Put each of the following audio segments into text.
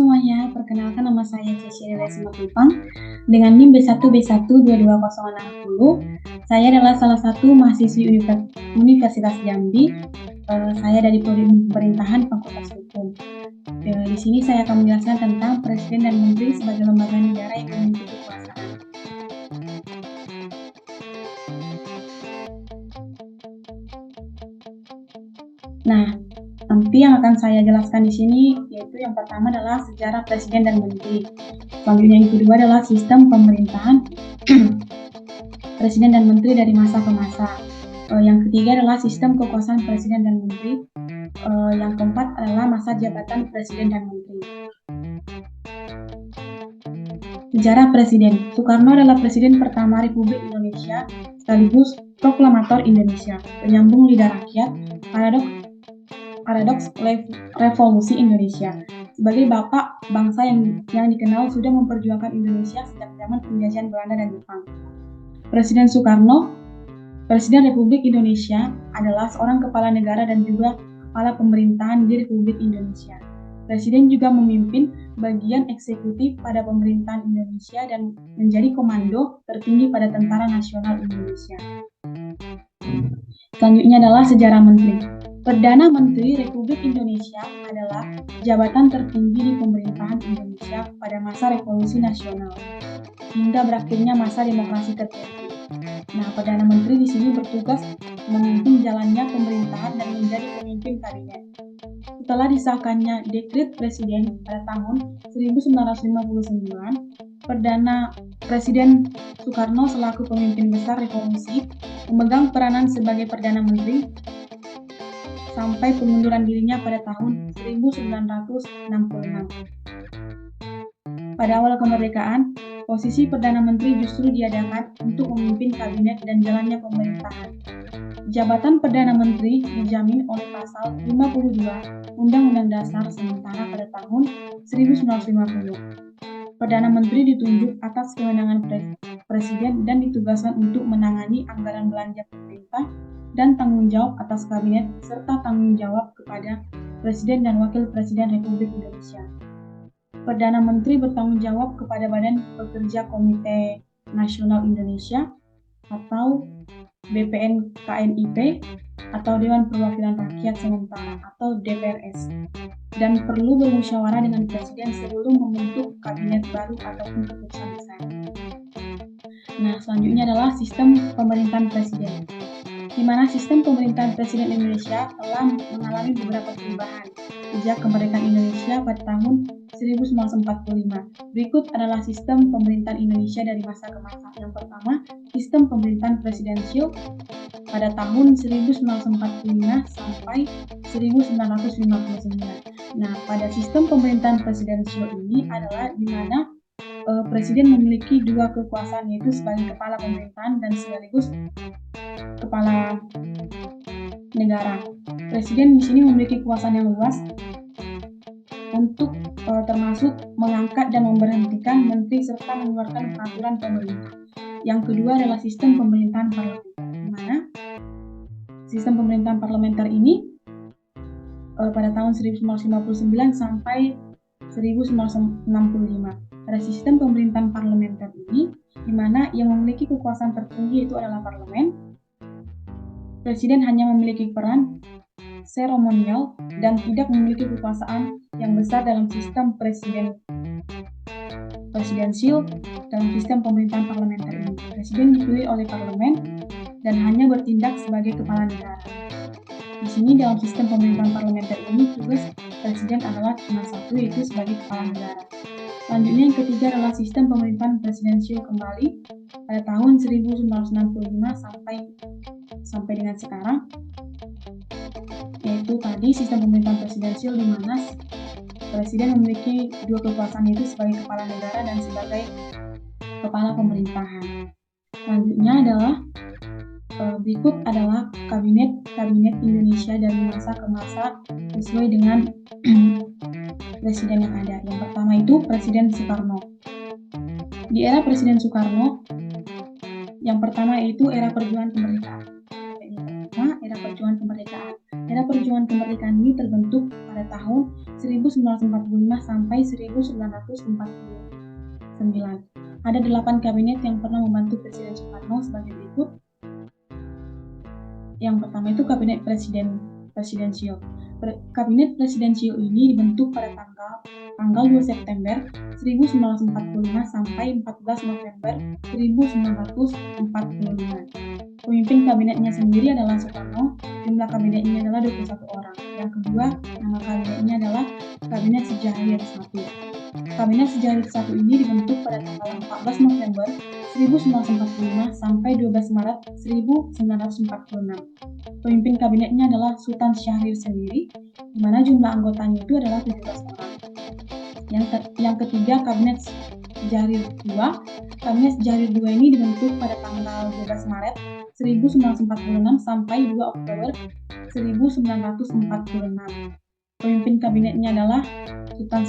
semuanya, perkenalkan nama saya Cecilia Simatupang dengan NIM B1B1220610. Saya adalah salah satu mahasiswi Universitas Jambi. Saya dari Prodi Pemerintahan Fakultas Hukum. Di sini saya akan menjelaskan tentang Presiden dan Menteri sebagai lembaga negara yang memiliki kekuasaan. Nah, nanti yang akan saya jelaskan di sini yaitu yang pertama adalah sejarah Presiden dan Menteri. Selanjutnya yang kedua adalah sistem pemerintahan Presiden dan Menteri dari masa ke masa. Yang ketiga adalah sistem kekuasaan Presiden dan Menteri. Yang keempat adalah masa jabatan Presiden dan Menteri. Sejarah Presiden. Soekarno adalah Presiden pertama Republik Indonesia sekaligus proklamator Indonesia, penyambung lidah rakyat, paradoks revolusi Indonesia. Sebagai bapak bangsa yang dikenal sudah memperjuangkan Indonesia sejak zaman penjajahan Belanda dan Jepang. Presiden Soekarno, Presiden Republik Indonesia, adalah seorang kepala negara dan juga kepala pemerintahan di Republik Indonesia. Presiden juga memimpin bagian eksekutif pada pemerintahan Indonesia dan menjadi komando tertinggi pada Tentara Nasional Indonesia. Selanjutnya adalah sejarah menteri. Perdana Menteri Republik Indonesia adalah jabatan tertinggi di pemerintahan Indonesia pada masa Revolusi Nasional hingga berakhirnya masa demokrasi tertentu. Nah, Perdana Menteri di sini bertugas memimpin jalannya pemerintahan dan menjadi pemimpin kabinet. Setelah disahkannya Dekret Presiden pada tahun 1959, Perdana Presiden Soekarno selaku pemimpin besar revolusi memegang peranan sebagai Perdana Menteri sampai pengunduran dirinya pada tahun 1966. Pada awal kemerdekaan, posisi Perdana Menteri justru diadakan untuk memimpin kabinet dan jalannya pemerintahan. Jabatan Perdana Menteri dijamin oleh pasal 52 Undang-Undang Dasar sementara pada tahun 1950. Perdana Menteri ditunjuk atas kewenangan Presiden dan ditugaskan untuk menangani anggaran belanja pemerintah dan tanggung jawab atas kabinet serta tanggung jawab kepada Presiden dan Wakil Presiden Republik Indonesia. Perdana Menteri bertanggung jawab kepada Badan Pekerja Komite Nasional Indonesia atau BPN-KNIP atau Dewan Perwakilan Rakyat Sementara atau DPRS dan perlu bermusyawarah dengan Presiden sebelum membentuk kabinet baru ataupun keputusan besar. Nah, selanjutnya adalah sistem pemerintahan Presiden, di mana sistem pemerintahan Presiden Indonesia telah mengalami beberapa perubahan sejak kemerdekaan Indonesia pada tahun 1945. Berikut adalah sistem pemerintahan Indonesia dari masa ke masa. Yang pertama, sistem pemerintahan presidensial pada tahun 1945 sampai 1959. Nah, pada sistem pemerintahan presidensial ini adalah di mana Presiden memiliki dua kekuasaan, yaitu sebagai kepala pemerintahan dan sekaligus kepala negara. Presiden di sini memiliki kekuasaan yang luas untuk termasuk mengangkat dan memberhentikan menteri serta mengeluarkan peraturan pemerintah. Yang kedua adalah sistem pemerintahan parlementer, di mana sistem pemerintahan parlementer ini pada tahun 1959 sampai 1965. Pada sistem pemerintahan parlementer ini, di mana yang memiliki kekuasaan tertinggi itu adalah parlemen. Presiden hanya memiliki peran seremonial dan tidak memiliki kekuasaan yang besar dalam sistem presidensial. Dalam sistem pemerintahan parlementer ini, Presiden dipilih oleh parlemen dan hanya bertindak sebagai kepala negara. Di sini dalam sistem pemerintahan parlementer ini tugas Presiden adalah cuma satu, yaitu sebagai kepala negara. Selanjutnya yang ketiga adalah sistem pemerintahan presidensial kembali pada tahun 1965 sampai dengan sekarang, yaitu tadi sistem pemerintahan presidensial di mana Presiden memiliki dua kekuasaan, yaitu sebagai kepala negara dan sebagai kepala pemerintahan. Selanjutnya adalah berikut adalah kabinet Indonesia dari masa ke masa sesuai dengan presiden yang ada. Yang pertama itu Presiden Soekarno. Di era Presiden Soekarno, yang pertama yaitu era perjuangan kemerdekaan. Era perjuangan kemerdekaan ini terbentuk pada tahun 1945 sampai 1949. Ada 8 kabinet yang pernah membantu Presiden Soekarno sebagai berikut. Yang pertama itu kabinet presidensial. Kabinet presidensial ini dibentuk pada tanggal 2 September 1945 sampai 14 November 1945. Pemimpin kabinetnya sendiri adalah Soekarno. Jumlah kabinetnya adalah 21 orang. Yang kedua, nama kabinetnya adalah Kabinet Sejahtera 1. Kabinet Sejahtera 1 ini dibentuk pada tanggal 14 November 1945 sampai 12 Maret 1946. Pemimpin kabinetnya adalah Sultan Syahrir sendiri, di mana jumlah anggotanya itu adalah 17 orang. Yang ketiga, Kabinet Sejahtera 2. Kabinet Sejahtera 2 ini dibentuk pada tanggal 12 Maret 1946 sampai 2 Oktober 1946. Pemimpin kabinetnya adalah Sultan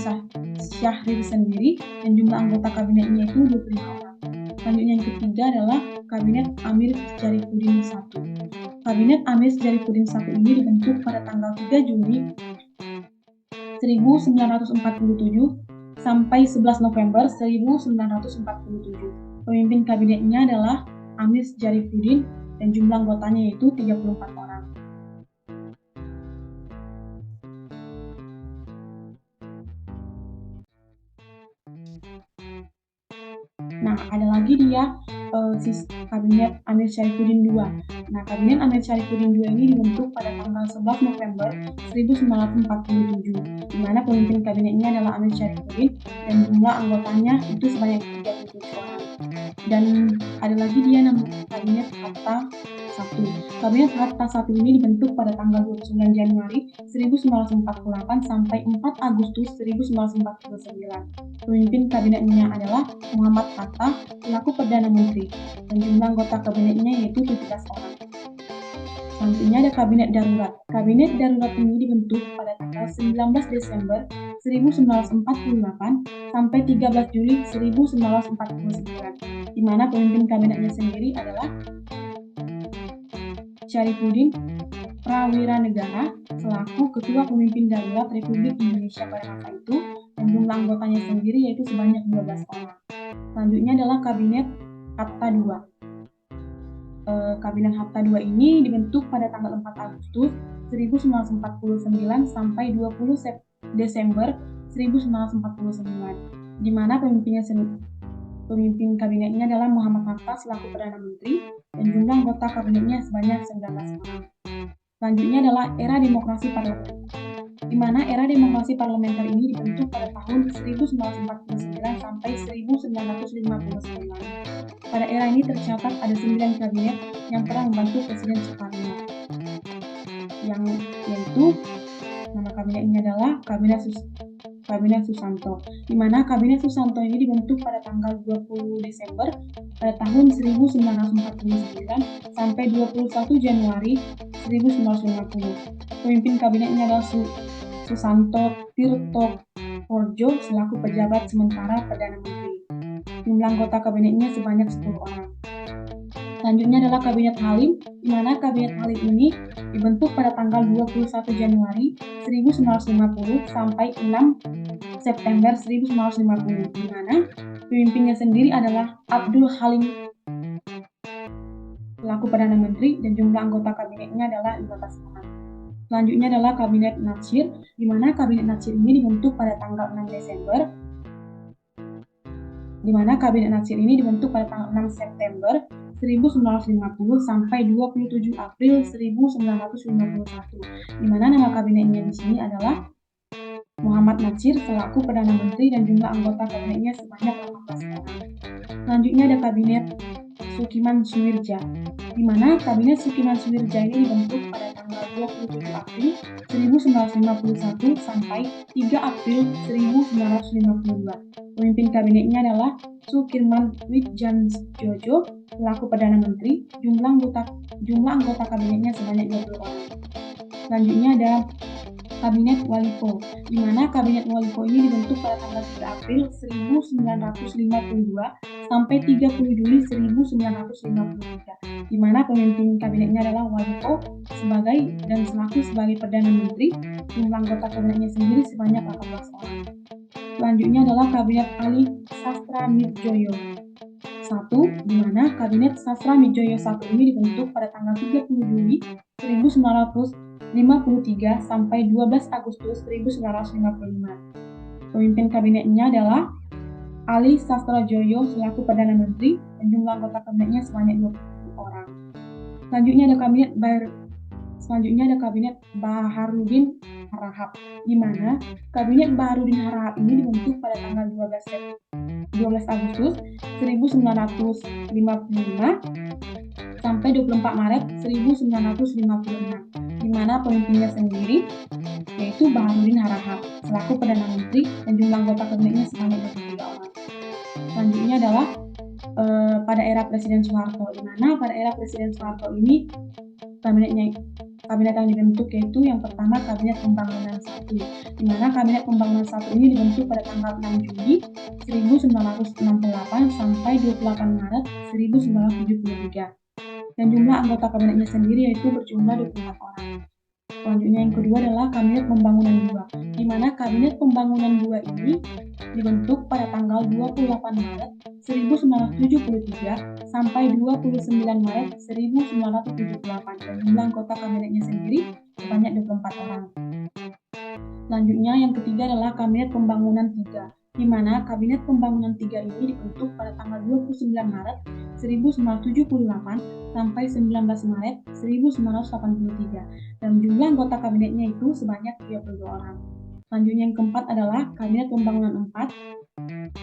Syahrir sendiri dan jumlah anggota kabinetnya itu 25 orang. Selanjutnya yang ketiga adalah Kabinet Amir Syarifuddin I. Kabinet Amir Syarifuddin I ini dibentuk pada tanggal 3 Juni 1947 sampai 11 November 1947. Pemimpin kabinetnya adalah Amir Syarifuddin dan jumlah anggotanya yaitu 34 orang. Nah, ada lagi dia Kabinet Amir Syarifuddin II. Nah, Kabinet Amir Syarifuddin II ini dibentuk pada tanggal 11 November 1947, di mana pemimpin kabinetnya adalah Amir Syarifuddin dan jumlah anggotanya itu sebanyak 37 orang. Dan ada lagi dia namanya Kabinet Hatta I. Kabinet Hatta I ini dibentuk pada tanggal 29 Januari 1948 sampai 4 Agustus 1949. Pemimpin kabinetnya adalah Muhammad Hatta selaku Perdana Menteri dan jumlah anggota kabinetnya yaitu 17 orang. Selanjutnya ada Kabinet Darurat. Kabinet Darurat ini dibentuk pada tanggal 19 Desember 1948 sampai 13 Juli 1949, di mana pemimpin kabinetnya sendiri adalah Syarifuddin Prawiranegara selaku Ketua Pemimpin Darurat Republik Indonesia pada masa itu dan jumlah anggotanya sendiri yaitu sebanyak 12 orang. Selanjutnya adalah Kabinet Hatta II. Kabinet Hatta II ini dibentuk pada tanggal 4 Agustus 1949 sampai 20 Desember 1949, di mana pemimpin kabinetnya adalah Muhammad Hatta selaku Perdana Menteri dan jumlah anggota kabinetnya sebanyak 19 orang. Selanjutnya adalah era demokrasi parlementer, di mana era demokrasi parlementer ini dibentuk pada tahun 1949 sampai 1959. Pada era ini tercatat ada 9 kabinet yang pernah membantu Presiden Soekarno, yaitu nama kabinetnya adalah Kabinet Susanto, di mana Kabinet Susanto ini dibentuk pada tanggal 20 Desember pada tahun 1949 sampai 21 Januari 1950. Pemimpin kabinetnya adalah Susanto Tirto Porjo selaku pejabat sementara Perdana Menteri. Jumlah anggota kabinetnya sebanyak 10 orang. Selanjutnya adalah Kabinet Halim, di mana Kabinet Halim ini dibentuk pada tanggal 21 Januari 1950 sampai 6 September 1950, di mana pemimpinnya sendiri adalah Abdul Halim selaku Perdana Menteri dan jumlah anggota kabinetnya adalah 15 orang. Selanjutnya adalah Kabinet Natsir, di mana Kabinet Natsir ini dibentuk pada tanggal 6 Desember, di mana Kabinet Natsir ini dibentuk pada tanggal 6 September 1950 sampai 27 April 1951, di mana nama kabinetnya di sini adalah Muhammad Natsir selaku Perdana Menteri dan jumlah anggota kabinetnya sebanyak 18 orang. Selanjutnya ada Kabinet Sukiman Suwirja, di mana Kabinet Sukiman Suwirja ini dibentuk pada tanggal 27 April 1951 sampai 3 April 1952. Pemimpin kabinetnya adalah Sukirman Wijatmoko selaku Perdana Menteri. Jumlah anggota kabinetnya sebanyak 20 orang. Selanjutnya ada Kabinet Waliko, di mana Kabinet Waliko ini dibentuk pada tanggal 3 April 1952 sampai 30 Juli 1953, di mana pemimpin kabinetnya adalah Wadiko selaku sebagai Perdana Menteri. Jumlah anggota kabinetnya sendiri sebanyak 18 orang. Selanjutnya adalah Kabinet Ali Sastramidjoyo I, di mana Kabinet Sastramidjoyo I ini dibentuk pada tanggal 30 Juli 1953 sampai 12 Agustus 1955. Pemimpin kabinetnya adalah Ali Sastramidjoyo selaku Perdana Menteri dan jumlah anggota kabinetnya sebanyak 20 orang. Selanjutnya ada Kabinet Baharudin Harahap, di mana Kabinet Baharudin Harahap ini dibentuk pada tanggal 12 Agustus 1955 sampai 24 Maret 1956, di mana pemimpinnya sendiri yaitu Baharudin Harahap selaku Perdana Menteri dan jumlah anggota kabinetnya sebanyak 23 orang. Selanjutnya adalah pada era Presiden Soeharto, di mana pada era Presiden Soeharto ini kabinet yang dibentuk yaitu yang pertama Kabinet Pembangunan 1, di mana Kabinet Pembangunan 1 ini dibentuk pada tanggal 6 Juli 1968 sampai 28 Maret 1973, dan jumlah anggota kabinetnya sendiri yaitu berjumlah 24 orang. Selanjutnya yang kedua adalah Kabinet Pembangunan 2, di mana Kabinet Pembangunan 2 ini dibentuk pada tanggal 28 Maret 1973 sampai 29 Maret 1978, dan jumlah anggota kabinetnya sendiri sebanyak 24 orang. Selanjutnya yang ketiga adalah Kabinet Pembangunan 3, di mana Kabinet Pembangunan 3 ini dibentuk pada tanggal 29 Maret 1978 sampai 19 Maret 1983, dan jumlah anggota kabinetnya itu sebanyak 32 orang. Selanjutnya yang keempat adalah Kabinet Pembangunan 4,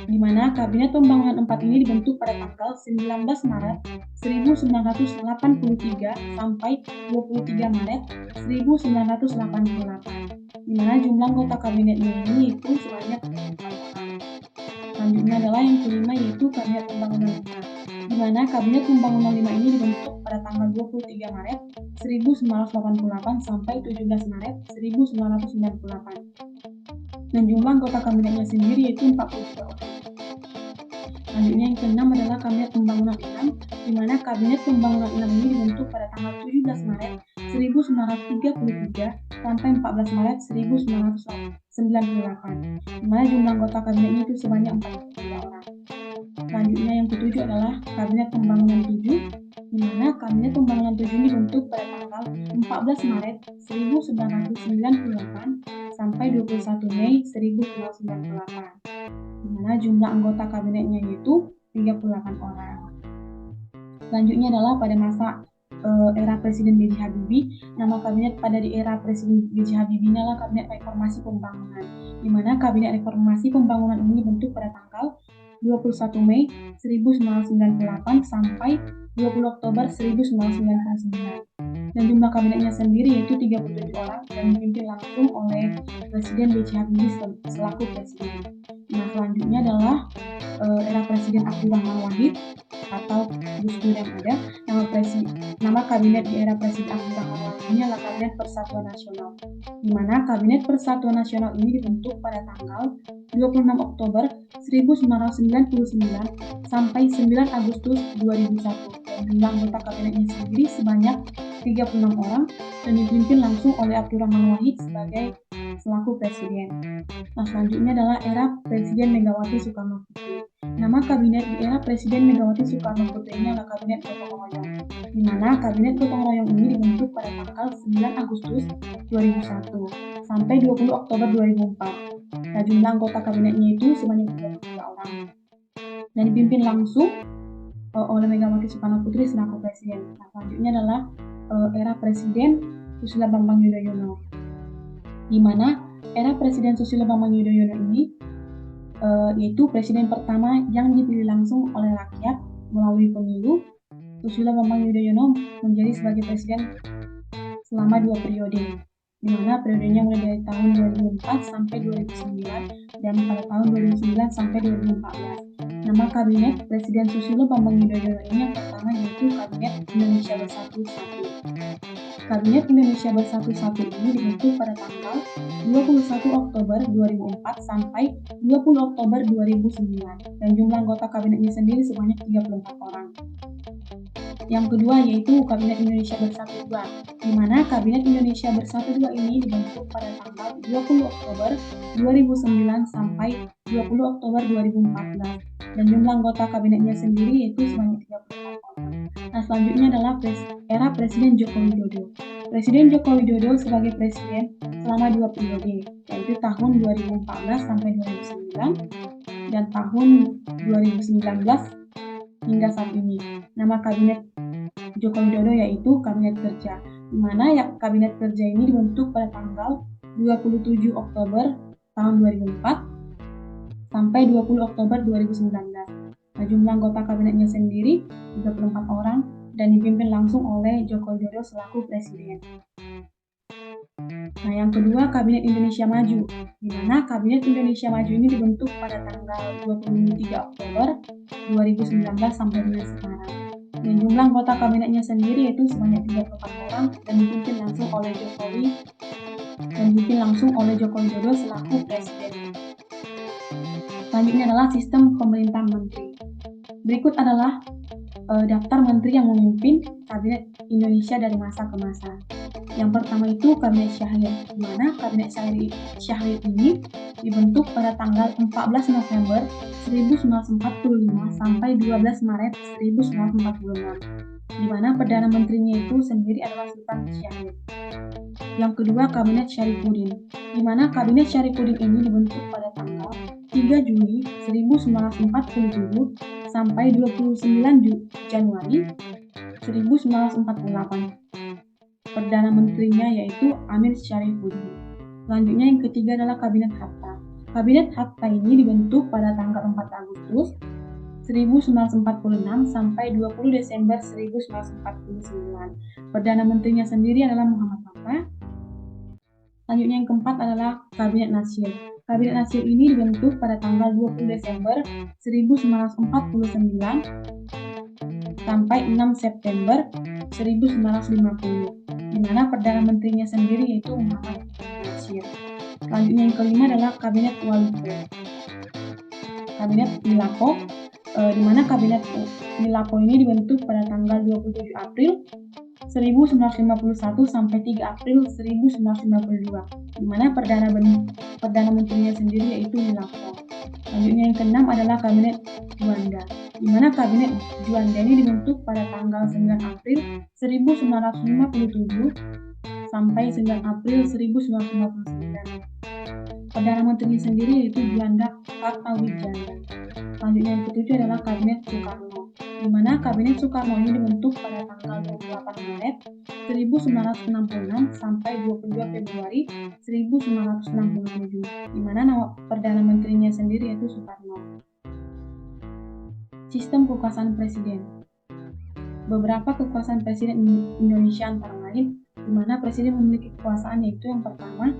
di mana Kabinet Pembangunan 4 ini dibentuk pada tanggal 19 Maret 1983 sampai 23 Maret 1988, di mana jumlah anggota kabinetnya ini itu sebanyak 4 orang. Selanjutnya adalah yang kelima yaitu Kabinet Pembangunan 5, di mana Kabinet Pembangunan 5 ini dibentuk pada tanggal 23 Maret 1988 sampai 17 Maret 1998, dan jumlah anggota kabinetnya sendiri yaitu 43 orang. Selanjutnya yang keenam adalah Kabinet Pembangunan 6, di mana Kabinet Pembangunan 6 ini dibentuk pada tanggal 17 Maret 1933 sampai 14 Maret 1998, di mana jumlah anggota kabinetnya itu sebanyak 43 orang. Selanjutnya yang ketujuh adalah Kabinet Pembangunan 7, di mana Kabinet Pembangunan 7 ini dibentuk pada tanggal 14 Maret 1998 sampai 21 Mei 1998, di mana jumlah anggota kabinetnya yaitu 38 orang. Selanjutnya adalah pada masa era Presiden B.J. Habibie, nama kabinet pada di era Presiden B.J. Habibie adalah Kabinet Reformasi Pembangunan, di mana Kabinet Reformasi Pembangunan ini dibentuk pada tanggal 21 Mei 1998 sampai 20 Oktober 1999, dan jumlah kabinetnya sendiri yaitu 37 orang dan dipimpin langsung oleh Presiden B.J. Habibie selaku presiden. Nah, selanjutnya adalah era Presiden Abdurrahman Wahid atau Gus Dur yang ada. Nama kabinet di era Presiden Abdurrahman Wahid ini adalah Kabinet Persatuan Nasional, di mana Kabinet Persatuan Nasional ini dibentuk pada tanggal 26 Oktober 1999 sampai 9 Agustus 2001, dan jumlah anggota kabinetnya sendiri sebanyak 36 orang dan dipimpin langsung oleh Abdurrahman Wahid selaku presiden. Nah, selanjutnya adalah era Presiden Megawati Soekarno Putri. Nama kabinet di era Presiden Megawati Soekarno Putri ini adalah Kabinet Gotong Royong, di mana Kabinet Gotong Royong ini dibentuk pada tanggal 9 Agustus 2001 sampai 20 Oktober 2004. Nah, jumlah anggota kabinetnya itu sebanyak 33 orang dan dipimpin langsung oleh Megawati Soekarno Putri selaku presiden. Nah, selanjutnya adalah era Presiden Susilo Bambang Yudhoyono, di mana era Presiden Susilo Bambang Yudhoyono ini yaitu presiden pertama yang dipilih langsung oleh rakyat melalui pemilu. Susilo Bambang Yudhoyono menjadi sebagai presiden selama 2 periode. di mana periodenya mulai dari tahun 2004 sampai 2009 dan pada tahun 2009 sampai 2014. Nama Kabinet Presiden Susilo Bambang Yudhoyono ini yang pertama yaitu Kabinet Indonesia Bersatu 1. Kabinet Indonesia Bersatu 1 ini dibentuk pada tanggal 21 Oktober 2004 sampai 20 Oktober 2009 dan jumlah anggota kabinetnya sendiri sebanyak 34 orang. Yang kedua yaitu Kabinet Indonesia Bersatu 2, di mana Kabinet Indonesia Bersatu 2 ini dibentuk pada tanggal 20 Oktober 2009 sampai 20 Oktober 2014 dan jumlah anggota kabinetnya sendiri yaitu sebanyak 34 orang. Nah, selanjutnya adalah era Presiden Joko Widodo. Presiden Joko Widodo sebagai presiden selama 2 periode, yaitu tahun 2014 sampai 2009 dan tahun 2019 hingga saat ini. Nama Kabinet Joko Widodo yaitu Kabinet Kerja, di mana Kabinet Kerja ini dibentuk pada tanggal 27 Oktober tahun 2004 sampai 20 Oktober 2019. Nah, jumlah anggota kabinetnya sendiri 34 orang dan dipimpin langsung oleh Joko Widodo selaku presiden. Nah, yang kedua Kabinet Indonesia Maju, di mana Kabinet Indonesia Maju ini dibentuk pada tanggal 23 Oktober 2019 sampai dengan sekarang. Dan jumlah anggota kabinetnya sendiri yaitu sebanyak 34 orang dan dipimpin langsung oleh Joko Widodo selaku presiden. Selanjutnya adalah sistem pemerintahan menteri. Berikut adalah daftar menteri yang memimpin Kabinet Indonesia dari masa ke masa. Yang pertama itu Kabinet Syahrir, di mana Kabinet Syahrir ini dibentuk pada tanggal 14 November 1945 sampai 12 Maret 1946, di mana Perdana Menterinya itu sendiri adalah Sultan Syahrir. Yang kedua Kabinet Syarifudin, di mana Kabinet Syarifudin ini dibentuk pada tanggal 3 Juli 1947 sampai 29 Januari 1948. Perdana Menterinya yaitu Amir Syarifuddin. Selanjutnya yang ketiga adalah Kabinet Hatta. Kabinet Hatta ini dibentuk pada tanggal 4 Agustus 1946 sampai 20 Desember 1949. Perdana Menterinya sendiri adalah Muhammad Hatta. Selanjutnya yang keempat adalah Kabinet Natsir. Kabinet Natsir ini dibentuk pada tanggal 20 Desember 1949 sampai 6 September 1950, di mana Perdana Menterinya sendiri yaitu Muhammad Natsir. Selanjutnya yang kelima adalah Kabinet Walito. Kabinet Milako, di mana Kabinet Milako ini dibentuk pada tanggal 27 April 1951 sampai 3 April 1952, di mana Perdana Menterinya sendiri yaitu Milako. Selanjutnya yang keenam adalah Kabinet Juanda, di mana Kabinet Juanda ini dibentuk pada tanggal 9 April 1957 sampai 9 April 1959. Perdana Menterinya sendiri yaitu Juanda Kartawijaya. Selanjutnya yang ketujuh adalah Kabinet Soekarno, di mana Kabinet Soekarno ini dibentuk pada tanggal 28 Maret 1966 sampai 22 Februari 1967, di mana nama Perdana Menterinya sendiri yaitu Soekarno. Sistem kekuasaan presiden. Beberapa kekuasaan presiden Indonesia antara lain, di mana presiden memiliki kekuasaan yaitu yang pertama,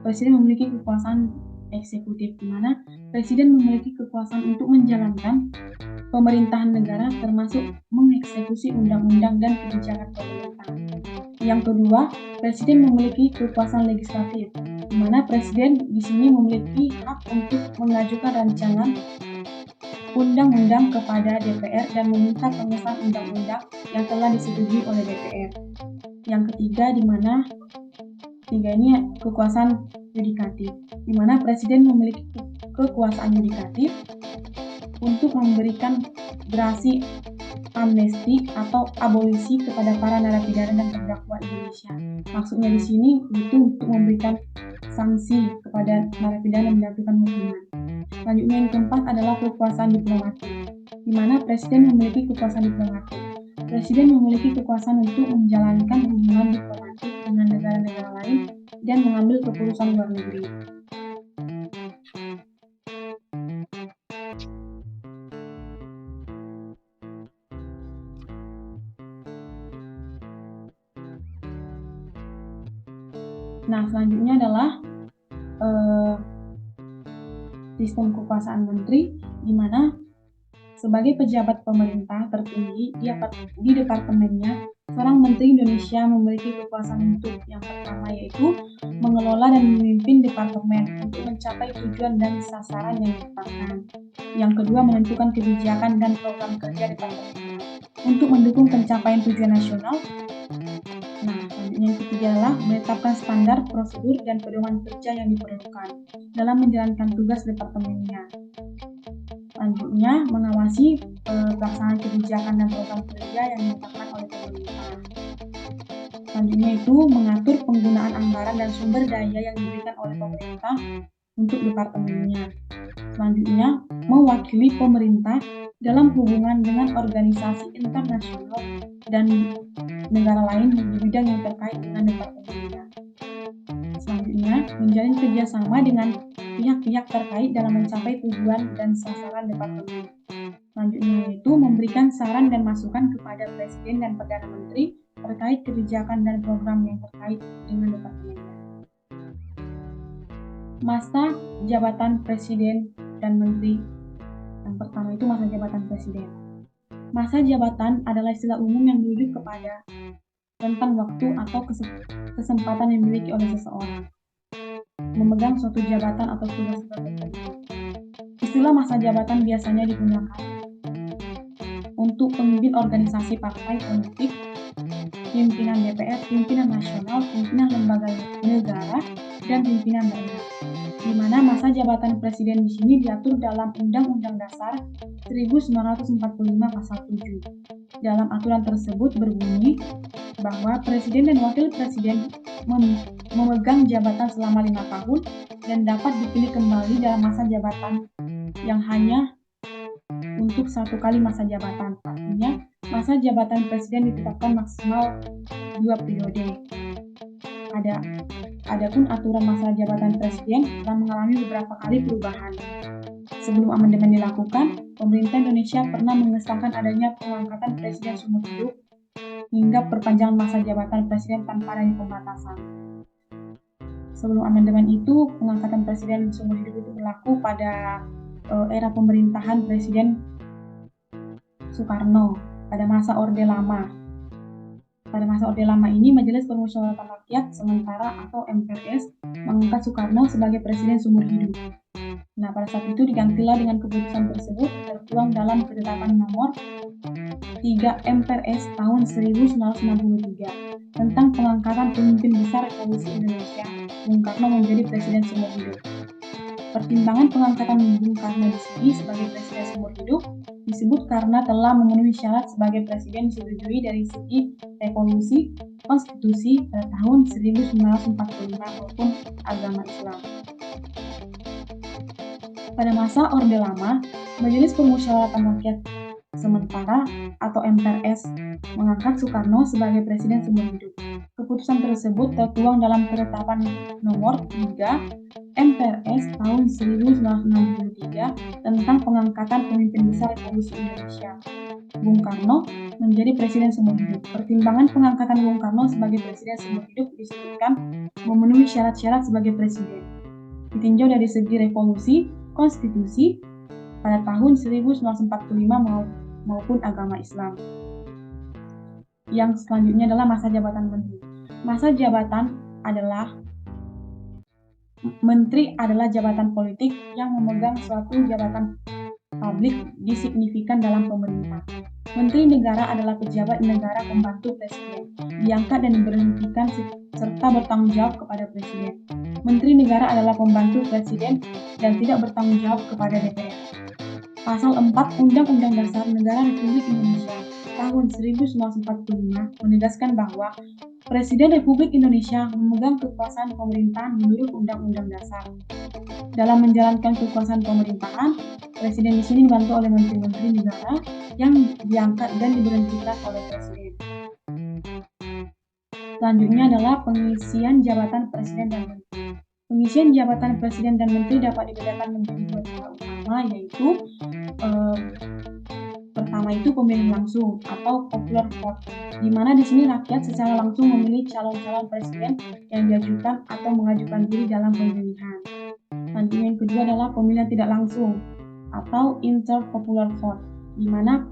presiden memiliki kekuasaan eksekutif, di mana presiden memiliki kekuasaan untuk menjalankan pemerintahan negara termasuk mengeksekusi undang-undang dan kebijakan pemerintah. Yang kedua, presiden memiliki kekuasaan legislatif, di mana presiden di sini memiliki hak untuk mengajukan rancangan undang-undang kepada DPR dan meminta pengesahan undang-undang yang telah disetujui oleh DPR. Yang ketiga, di mana ini kekuasaan yudikatif, di mana presiden memiliki kekuasaan yudikatif untuk memberikan gerasi amnesti atau abolisi kepada para narapidana dan terdakwa Indonesia. Maksudnya di sini itu untuk memberikan sanksi kepada narapidana yang menjatuhkan hukuman. Selanjutnya yang keempat adalah kekuasaan diplomatik, di mana presiden memiliki kekuasaan diplomatik. Presiden memiliki kekuasaan untuk menjalankan hubungan diplomatik dengan negara-negara lain dan mengambil keputusan luar negeri. Nah, selanjutnya adalah sistem kekuasaan menteri, di mana sebagai pejabat pemerintah tertinggi di departemennya, seorang menteri Indonesia memiliki kekuasaan untuk yang pertama yaitu mengelola dan memimpin departemen untuk mencapai tujuan dan sasaran yang ditetapkan. Yang kedua, menentukan kebijakan dan program kerja departemennya untuk mendukung pencapaian tujuan nasional. Nah, selanjutnya yang ketiga adalah menetapkan standar, prosedur, dan pedoman kerja yang diperlukan dalam menjalankan tugas departemennya. Selanjutnya, mengawasi pelaksanaan kebijakan dan program kerja yang ditetapkan oleh pemerintah. Selanjutnya itu mengatur penggunaan anggaran dan sumber daya yang diberikan oleh pemerintah untuk departemennya. Selanjutnya, mewakili pemerintah dalam hubungan dengan organisasi internasional dan negara lain di bidang yang terkait dengan departemennya. Selanjutnya, menjalin kerjasama dengan pihak-pihak terkait dalam mencapai tujuan dan sasaran departemen. Selanjutnya yaitu memberikan saran dan masukan kepada Presiden dan Perdana Menteri terkait kebijakan dan program yang terkait dengan departemennya. Masa jabatan Presiden dan Menteri. Yang pertama itu masa jabatan Presiden. Masa jabatan adalah istilah umum yang merujuk kepada rentang waktu atau kesempatan yang dimiliki oleh seseorang memegang suatu jabatan atau tugas tertentu. Istilah masa jabatan biasanya digunakan untuk pemimpin organisasi partai politik, pimpinan DPR, pimpinan nasional, pimpinan lembaga negara, dan pimpinan daerah. Di mana masa jabatan presiden di sini diatur dalam Undang-Undang Dasar 1945 pasal 7. Dalam aturan tersebut berbunyi bahwa presiden dan wakil presiden memegang jabatan selama 5 tahun dan dapat dipilih kembali dalam masa jabatan yang hanya untuk 1 kali masa jabatan. Artinya, masa jabatan presiden ditetapkan maksimal 2 periode. Adapun aturan masa jabatan presiden telah mengalami beberapa kali perubahan. Sebelum amandemen dilakukan, pemerintah Indonesia pernah mengesahkan adanya pengangkatan presiden seumur hidup hingga perpanjangan masa jabatan presiden tanpa adanya pembatasan. Sebelum amandemen itu, pengangkatan presiden seumur hidup itu berlaku pada era pemerintahan Presiden Soekarno pada masa Orde Lama. Pada masa Orde Lama ini, Majelis Permusyawaratan Rakyat Sementara atau MPRS mengangkat Soekarno sebagai presiden seumur hidup. Nah, pada saat itu digantilah dengan keputusan tersebut tertuang dalam Ketetapan Nomor 3 MPRS tahun 1963 tentang pengangkatan pemimpin besar Republik Indonesia, Bung Karno menjadi presiden seumur hidup. Pertimbangan pengangkatan Bung Karno di sini sebagai presiden seumur hidup disebut karena telah memenuhi syarat sebagai presiden disetujui dari segi revolusi konstitusi pada tahun 1945 maupun agama Islam. Pada masa Orde Lama, Majelis Permusyawaratan Rakyat Sementara atau MPRS mengangkat Soekarno sebagai presiden seumur hidup. Keputusan tersebut tertuang dalam Ketetapan Nomor 3 MPRS tahun 1963 tentang pengangkatan pemimpin besar Republik Indonesia, Bung Karno, menjadi presiden seumur hidup. Pertimbangan pengangkatan Bung Karno sebagai presiden seumur hidup disebutkan memenuhi syarat-syarat sebagai presiden. Ditinjau dari segi revolusi konstitusi pada tahun 1945 maupun agama Islam. Yang selanjutnya adalah masa jabatan menteri. Masa jabatan adalah menteri adalah jabatan politik yang memegang suatu jabatan publik signifikan dalam pemerintah. Menteri negara adalah pejabat negara pembantu presiden, diangkat dan diberhentikan serta bertanggung jawab kepada presiden. Menteri negara adalah pembantu presiden dan tidak bertanggung jawab kepada DPR. Pasal 4 Undang-Undang Dasar Negara Republik Indonesia tahun 1945 menegaskan bahwa Presiden Republik Indonesia memegang kekuasaan pemerintahan menurut Undang-Undang Dasar. Dalam menjalankan kekuasaan pemerintahan, Presiden di sini dibantu oleh menteri-menteri negara yang diangkat dan diberhentikan oleh Presiden. Selanjutnya adalah pengisian jabatan Presiden dan Menteri. Pengisian jabatan Presiden dan Menteri dapat dibedakan menjadi dua cara utama, yaitu pertama itu pemilihan langsung atau popular vote, di mana di sini rakyat secara langsung memilih calon-calon presiden yang diajukan atau mengajukan diri dalam pemilihan. Selanjutnya yang kedua adalah pemilihan tidak langsung atau interpopular vote, di mana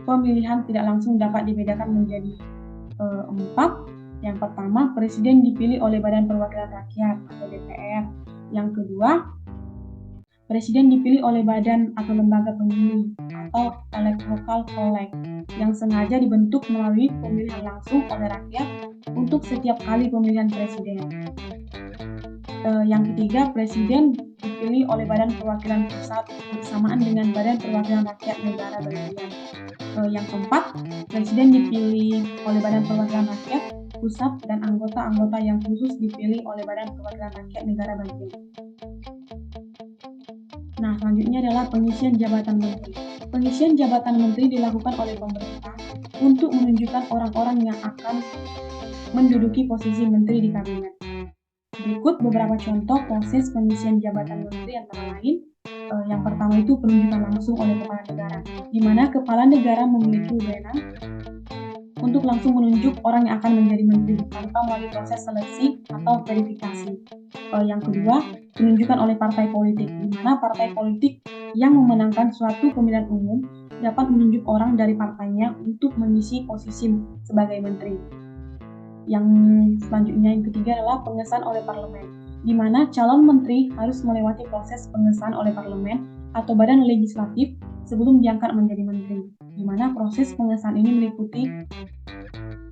pemilihan tidak langsung dapat dibedakan menjadi 4. Yang pertama, presiden dipilih oleh Badan Perwakilan Rakyat atau DPR. Yang kedua, presiden dipilih oleh badan atau lembaga pemilih atau electoral college yang sengaja dibentuk melalui pemilihan langsung oleh rakyat untuk setiap kali pemilihan presiden. Yang ketiga, presiden dipilih oleh Badan Perwakilan Pusat bersamaan dengan Badan Perwakilan Rakyat negara bagian. Yang keempat, presiden dipilih oleh Badan Perwakilan Rakyat Pusat dan anggota-anggota yang khusus dipilih oleh Badan Perwakilan Rakyat negara bagian. Nah, selanjutnya adalah pengisian jabatan menteri. Pengisian jabatan menteri dilakukan oleh pemerintah untuk menunjukkan orang-orang yang akan menduduki posisi menteri di kabinet. Berikut beberapa contoh proses pengisian jabatan menteri antara lain. Yang pertama itu penunjukan langsung oleh kepala negara, di mana kepala negara memiliki wewenang untuk langsung menunjuk orang yang akan menjadi menteri tanpa melalui proses seleksi atau verifikasi. Yang kedua, penunjukan oleh partai politik, di mana partai politik yang memenangkan suatu pemilihan umum dapat menunjuk orang dari partainya untuk mengisi posisi sebagai menteri. Yang selanjutnya, yang ketiga adalah pengesahan oleh parlemen, di mana calon menteri harus melewati proses pengesahan oleh parlemen atau badan legislatif sebelum diangkat menjadi menteri, di mana proses pengesahan ini meliputi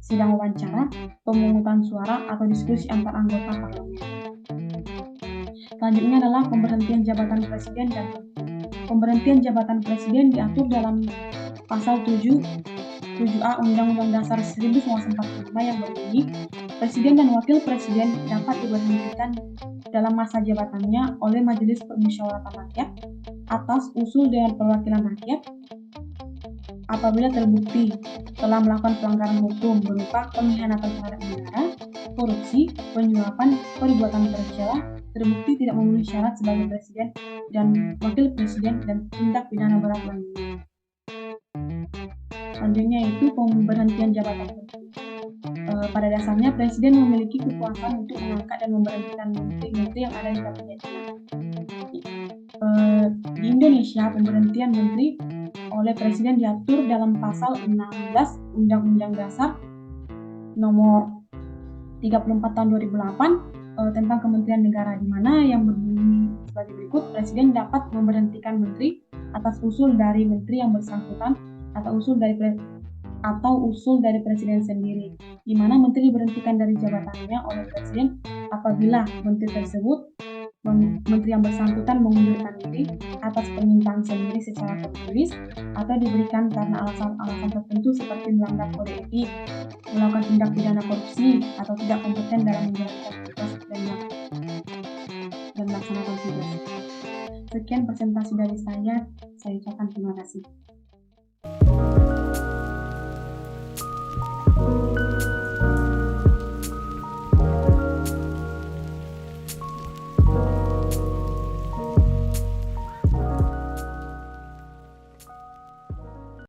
sidang wawancara, pemungutan suara, atau diskusi antar anggota parlemen. Selanjutnya adalah pemberhentian jabatan presiden dan menteri. Pemberhentian jabatan presiden diatur dalam pasal 7A Undang-Undang Dasar 1945 yang berbunyi, presiden dan wakil presiden dapat diberhentikan dalam masa jabatannya oleh Majelis Permusyawaratan Rakyat atas usul Dewan Perwakilan Rakyat apabila terbukti telah melakukan pelanggaran hukum berupa pengkhianatan terhadap negara, korupsi, penyuapan, perbuatan tercela, terbukti tidak memenuhi syarat sebagai presiden dan wakil presiden, dan tindak pidana berat lainnya. Selanjutnya itu pemberhentian jabatan menteri. Pada dasarnya presiden memiliki kekuasaan untuk mengangkat dan memberhentikan menteri-menteri yang ada di kabinetnya. Di Indonesia, pemberhentian menteri oleh presiden diatur dalam pasal 16 Undang-Undang Dasar nomor 34 tahun 2008 tentang Kementerian Negara, di mana yang berbunyi sebagai berikut, presiden dapat memberhentikan menteri atas usul dari menteri yang bersangkutan atau usul dari presiden sendiri, di mana menteri diberhentikan dari jabatannya oleh presiden apabila menteri yang bersangkutan mengundurkan diri atas permintaan sendiri secara tertulis atau diberikan karena alasan tertentu seperti melanggar kode etik, melakukan tindak pidana korupsi, atau tidak kompeten dalam menjalankan tugas dan melaksanakan tugas. Sekian presentasi dari saya ucapkan terima kasih.